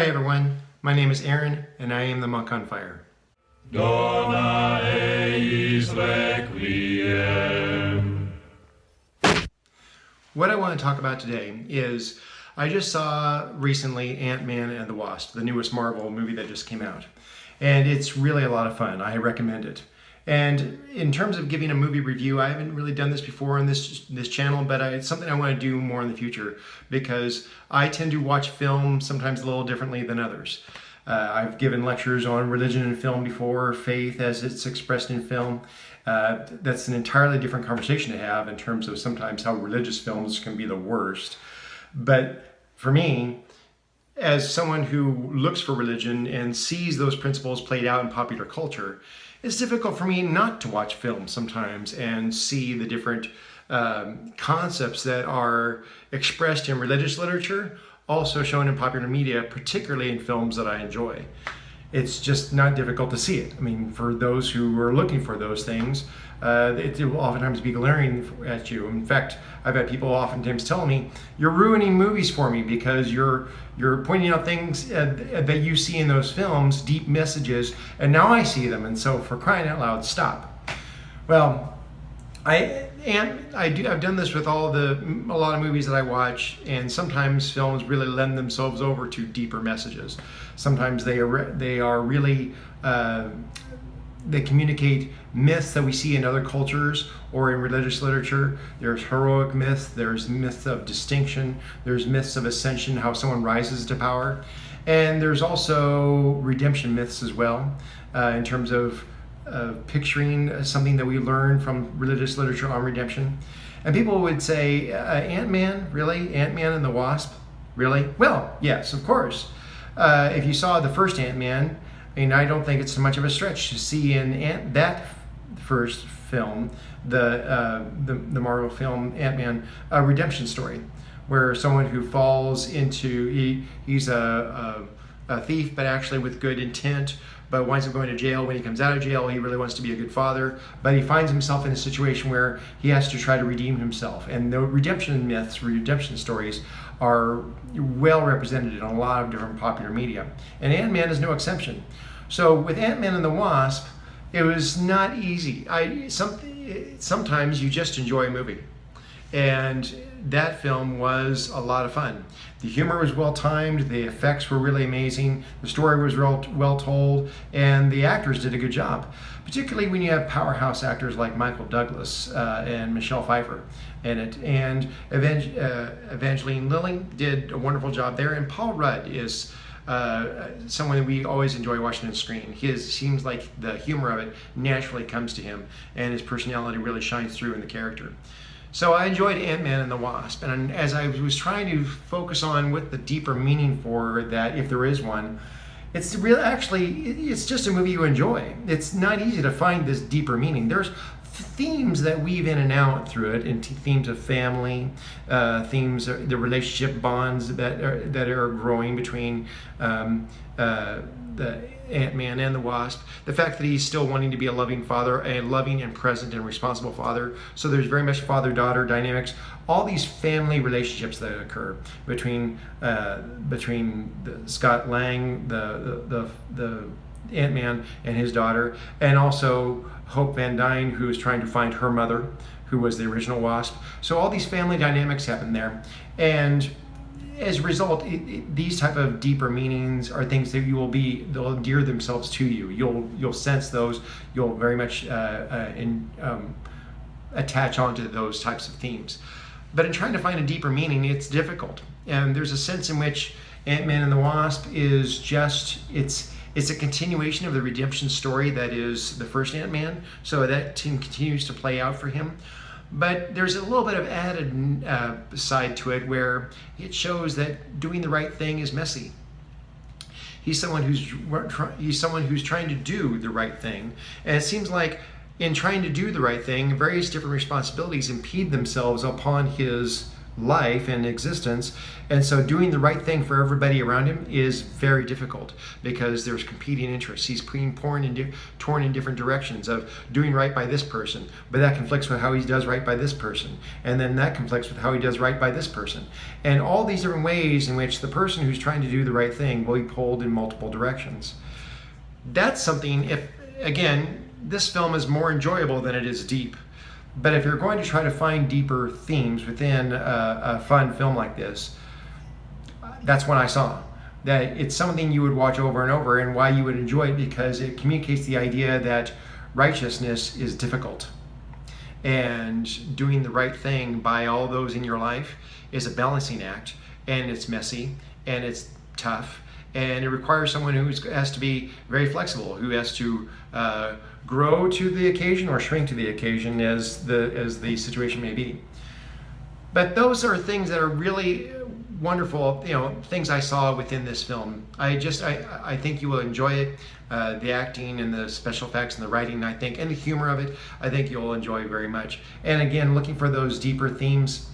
Hi everyone, my name is Aaron and I am the Monk on Fire. Dona eis requiem. What I want to talk about today is I just saw recently Ant-Man and the Wasp, the newest Marvel movie that just came out. And it's really a lot of fun. I recommend it. And in terms of giving a movie review, I haven't really done this before on this channel, but it's something I want to do more in the future because I tend to watch film sometimes a little differently than others. I've given lectures on religion in film before, faith as it's expressed in film. That's an entirely different conversation to have in terms of sometimes how religious films can be the worst. But for me, as someone who looks for religion and sees those principles played out in popular culture, it's difficult for me not to watch film sometimes and see the different concepts that are expressed in religious literature, also shown in popular media, particularly in films that I enjoy. It's just not difficult to see it. I mean, for those who are looking for those things, it will oftentimes be glaring at you. In fact, I've had people oftentimes tell me, "You're ruining movies for me because you're pointing out things that you see in those films, deep messages, and now I see them, and so for crying out loud, stop." Well, I've done this with a lot of movies that I watch, and sometimes films really lend themselves over to deeper messages. Sometimes they are really they communicate myths that we see in other cultures or in religious literature. There's heroic myths, there's myths of distinction, there's myths of ascension, how someone rises to power, and there's also redemption myths as well, in terms of picturing something that we learn from religious literature on redemption. And people would say, Ant-Man, really? Ant-Man and the Wasp, really? Well, yes, of course. If you saw the first Ant-Man, I mean, I don't think it's so much of a stretch to see in that first film, the Marvel film Ant-Man, a redemption story, where someone who falls into, he's a thief, but actually with good intent, but winds up going to jail. When he comes out of jail, he really wants to be a good father, but he finds himself in a situation where he has to try to redeem himself. And the redemption myths, redemption stories are well represented in a lot of different popular media. And Ant-Man is no exception. So with Ant-Man and the Wasp, it was not easy. Sometimes you just enjoy a movie. And that film was a lot of fun. The humor was well timed, the effects were really amazing, the story was well told, and the actors did a good job. Particularly when you have powerhouse actors like Michael Douglas and Michelle Pfeiffer in it. And Evangeline Lilly did a wonderful job there, and Paul Rudd is someone that we always enjoy watching on screen. Seems like the humor of it naturally comes to him, and his personality really shines through in the character. So I enjoyed Ant-Man and the Wasp, and as I was trying to focus on what the deeper meaning for that, if there is one, it's just a movie you enjoy. It's not easy to find this deeper meaning. There's themes that weave in and out through it, and themes of family, themes, the relationship bonds that are growing between the Ant-Man and the Wasp, the fact that he's still wanting to be a loving father, a loving and present and responsible father. So there's very much father-daughter dynamics, all these family relationships that occur between Scott Lang, the Ant-Man, and his daughter, and also Hope Van Dyne, who is trying to find her mother, who was the original Wasp. So all these family dynamics happen there, and as a result, these type of deeper meanings are things that they'll endear themselves to you. You'll sense those. You'll very much attach onto those types of themes. But in trying to find a deeper meaning, it's difficult. And there's a sense in which Ant-Man and the Wasp is just, it's a continuation of the redemption story that is the first Ant-Man. So that continues to play out for him. But there's a little bit of added side to it where it shows that doing the right thing is messy. He's someone who's trying to do the right thing, and it seems like in trying to do the right thing, various different responsibilities impede themselves upon his life and existence. And so doing the right thing for everybody around him is very difficult because there's competing interests. He's being torn in different directions of doing right by this person, but that conflicts with how he does right by this person. And then that conflicts with how he does right by this person. And all these different ways in which the person who's trying to do the right thing will be pulled in multiple directions. That's something, if, again, this film is more enjoyable than it is deep. But if you're going to try to find deeper themes within a fun film like this, that's what I saw. That it's something you would watch over and over, and why you would enjoy it, because it communicates the idea that righteousness is difficult. And doing the right thing by all those in your life is a balancing act, and it's messy, and it's tough, and it requires someone who has to be very flexible, who has to grow to the occasion or shrink to the occasion as the situation may be. But those are things that are really wonderful, things I saw within this film. I think you will enjoy it. The acting and the special effects and the writing, I think, and the humor of it, I think you'll enjoy very much. And again, looking for those deeper themes,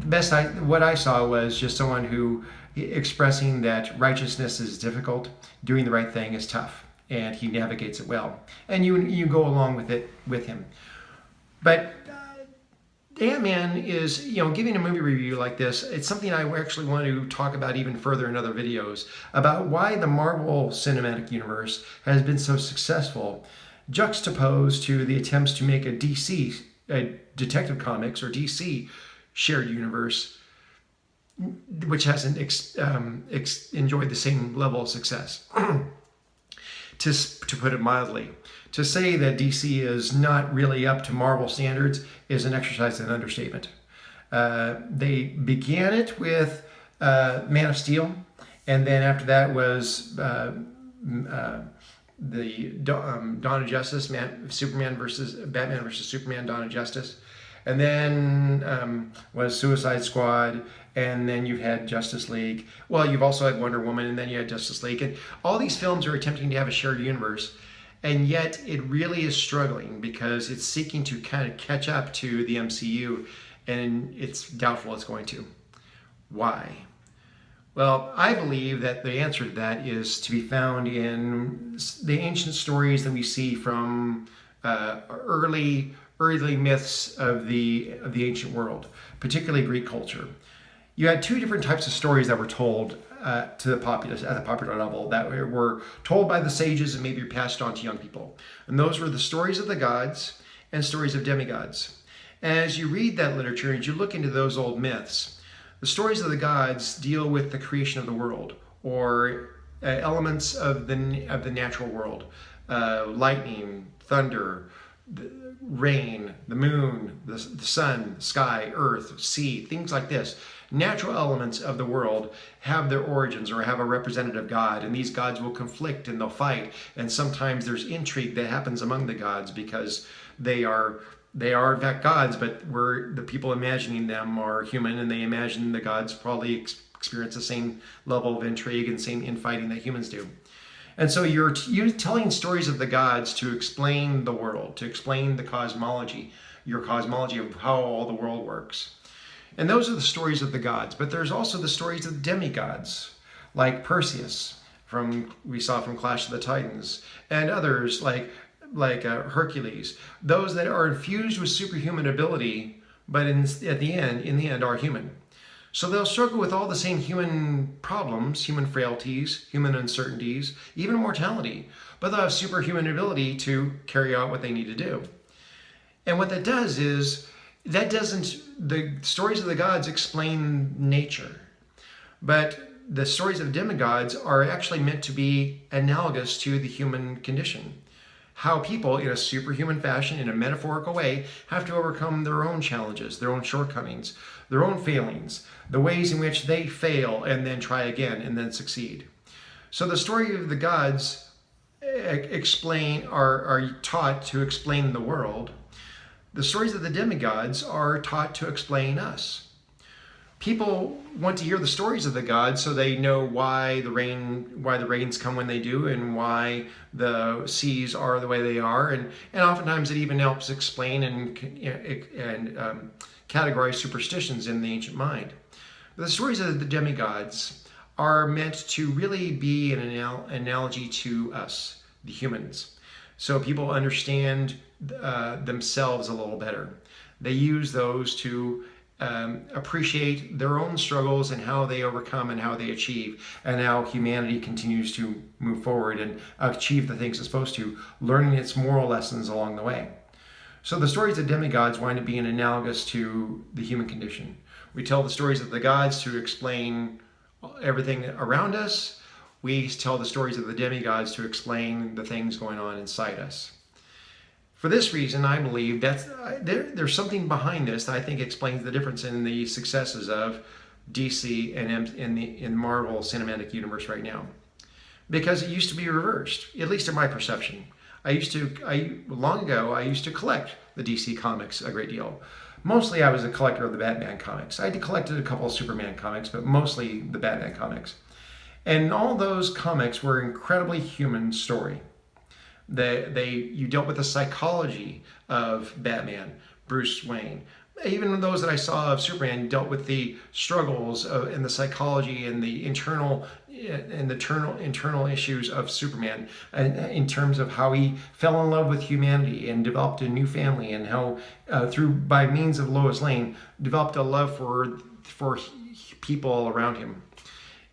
what I saw was just someone who expressing that righteousness is difficult, doing the right thing is tough, and he navigates it well. And you go along with it with him. But Ant-Man is, giving a movie review like this, it's something I actually want to talk about even further in other videos, about why the Marvel Cinematic Universe has been so successful, juxtaposed to the attempts to make a DC, Detective Comics or DC shared universe, which hasn't enjoyed the same level of success. To put it mildly, to say that DC is not really up to Marvel standards is an exercise in understatement. They began it with Man of Steel, and then after that was the Dawn of Justice, Batman versus Superman, Dawn of Justice. And then was Suicide Squad, and then you've had Justice League. Well, you've also had Wonder Woman, and then you had Justice League. And all these films are attempting to have a shared universe, and yet it really is struggling because it's seeking to kind of catch up to the MCU, and it's doubtful it's going to. Why? Well, I believe that the answer to that is to be found in the ancient stories that we see from early myths of the ancient world, particularly Greek culture. You had two different types of stories that were told to the populace at the popular level, that were told by the sages and maybe passed on to young people. And those were the stories of the gods and stories of demigods. And as you read that literature, and you look into those old myths, the stories of the gods deal with the creation of the world, or elements of the natural world, lightning, thunder, rain, the moon, the sun, sky, earth, sea, things like this. Natural elements of the world have their origins or have a representative god, and these gods will conflict and they'll fight, and sometimes there's intrigue that happens among the gods because they are in fact gods, but the people imagining them are human, and they imagine the gods probably experience the same level of intrigue and same infighting that humans do. And so you're telling stories of the gods to explain the world, to explain the cosmology, your cosmology of how all the world works. And those are the stories of the gods. But there's also the stories of the demigods, like Perseus, we saw from Clash of the Titans, and others like Hercules. Those that are infused with superhuman ability, but in the end are human. So they'll struggle with all the same human problems, human frailties, human uncertainties, even mortality, but they'll have superhuman ability to carry out what they need to do. And what that does is, the stories of the gods explain nature, but the stories of demigods are actually meant to be analogous to the human condition. How people, in a superhuman fashion, in a metaphorical way, have to overcome their own challenges, their own shortcomings, their own failings, the ways in which they fail and then try again and then succeed. So the story of the gods are taught to explain the world. The stories of the demigods are taught to explain us. people want to hear the stories of the gods so they know why the rains come when they do, and why the seas are the way they are, and oftentimes it even helps explain and categorize superstitions in the ancient mind. But the stories of the demigods are meant to really be an analogy to us, the humans, so people understand themselves a little better. They use those to appreciate their own struggles and how they overcome and how they achieve, and how humanity continues to move forward and achieve the things it's supposed to, learning its moral lessons along the way. So the stories of demigods wind up being analogous to the human condition. We tell the stories of the gods to explain everything around us. We tell the stories of the demigods to explain the things going on inside us. For this reason, I believe there's something behind this that I think explains the difference in the successes of DC and in Marvel Cinematic Universe right now. Because it used to be reversed, at least in my perception. Long ago, I used to collect the DC comics a great deal. Mostly I was a collector of the Batman comics. I collected a couple of Superman comics, but mostly the Batman comics. And all those comics were incredibly human story. You dealt with the psychology of Batman, Bruce Wayne. Even those that I saw of Superman dealt with the struggles and the psychology and the internal issues of Superman, in terms of how he fell in love with humanity and developed a new family, and how by means of Lois Lane developed a love for people around him.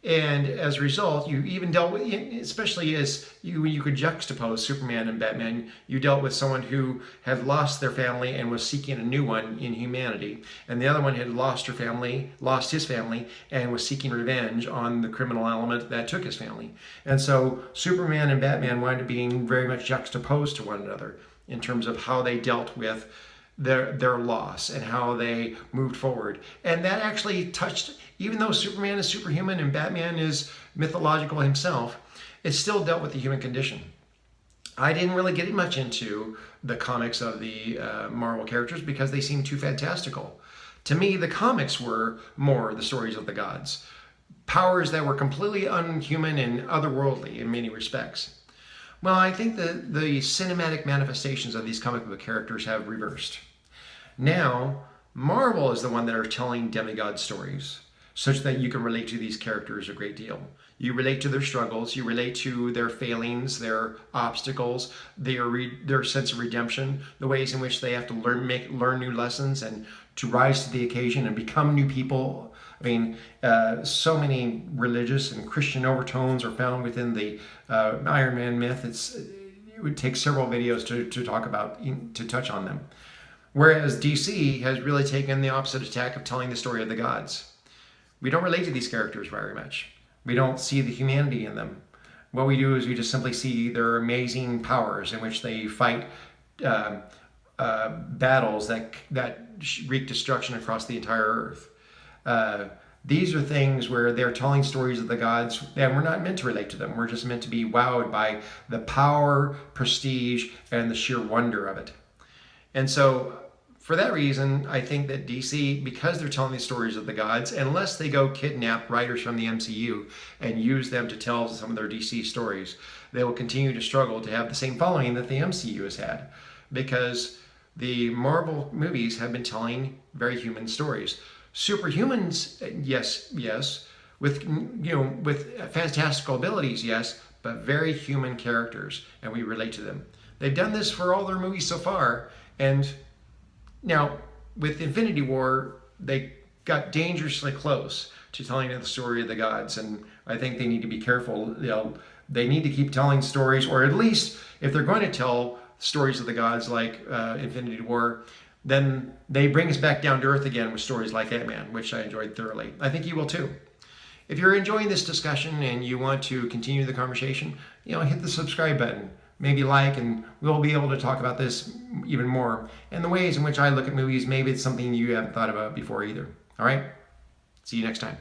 And as a result, you even dealt with, especially as you could juxtapose Superman and Batman, you dealt with someone who had lost their family and was seeking a new one in humanity. And the other one had lost his family, and was seeking revenge on the criminal element that took his family. And so Superman and Batman wound up being very much juxtaposed to one another in terms of how they dealt with their loss and how they moved forward. And that actually touched, even though Superman is superhuman and Batman is mythological himself, it still dealt with the human condition. I didn't really get much into the comics of the Marvel characters because they seemed too fantastical. To me, the comics were more the stories of the gods. Powers that were completely unhuman and otherworldly in many respects. Well, I think that the cinematic manifestations of these comic book characters have reversed. Now, Marvel is the one that are telling demigod stories, such that you can relate to these characters a great deal. You relate to their struggles, you relate to their failings, their obstacles, their sense of redemption, the ways in which they have to learn new lessons and to rise to the occasion and become new people. I mean, so many religious and Christian overtones are found within the Iron Man myth. It would take several videos to touch on them. Whereas DC has really taken the opposite attack of telling the story of the gods. We don't relate to these characters very much. We don't see the humanity in them. What we do is we just simply see their amazing powers in which they fight battles that wreak destruction across the entire earth. These are things where they're telling stories of the gods, and we're not meant to relate to them. We're just meant to be wowed by the power, prestige, and the sheer wonder of it. And so, for that reason, I think that DC, because they're telling these stories of the gods, unless they go kidnap writers from the MCU and use them to tell some of their DC stories, they will continue to struggle to have the same following that the MCU has had. Because the Marvel movies have been telling very human stories. Superhumans, yes, with fantastical abilities, yes, but very human characters, and we relate to them. They've done this for all their movies so far, and now with Infinity War, they got dangerously close to telling the story of the gods, and I think they need to be careful. They need to keep telling stories, or at least if they're going to tell stories of the gods like Infinity War, then they bring us back down to earth again with stories like Ant-Man, which I enjoyed thoroughly. I think you will too. If you're enjoying this discussion and you want to continue the conversation, hit the subscribe button, maybe like, and we'll be able to talk about this even more. And the ways in which I look at movies, maybe it's something you haven't thought about before either. All right? See you next time.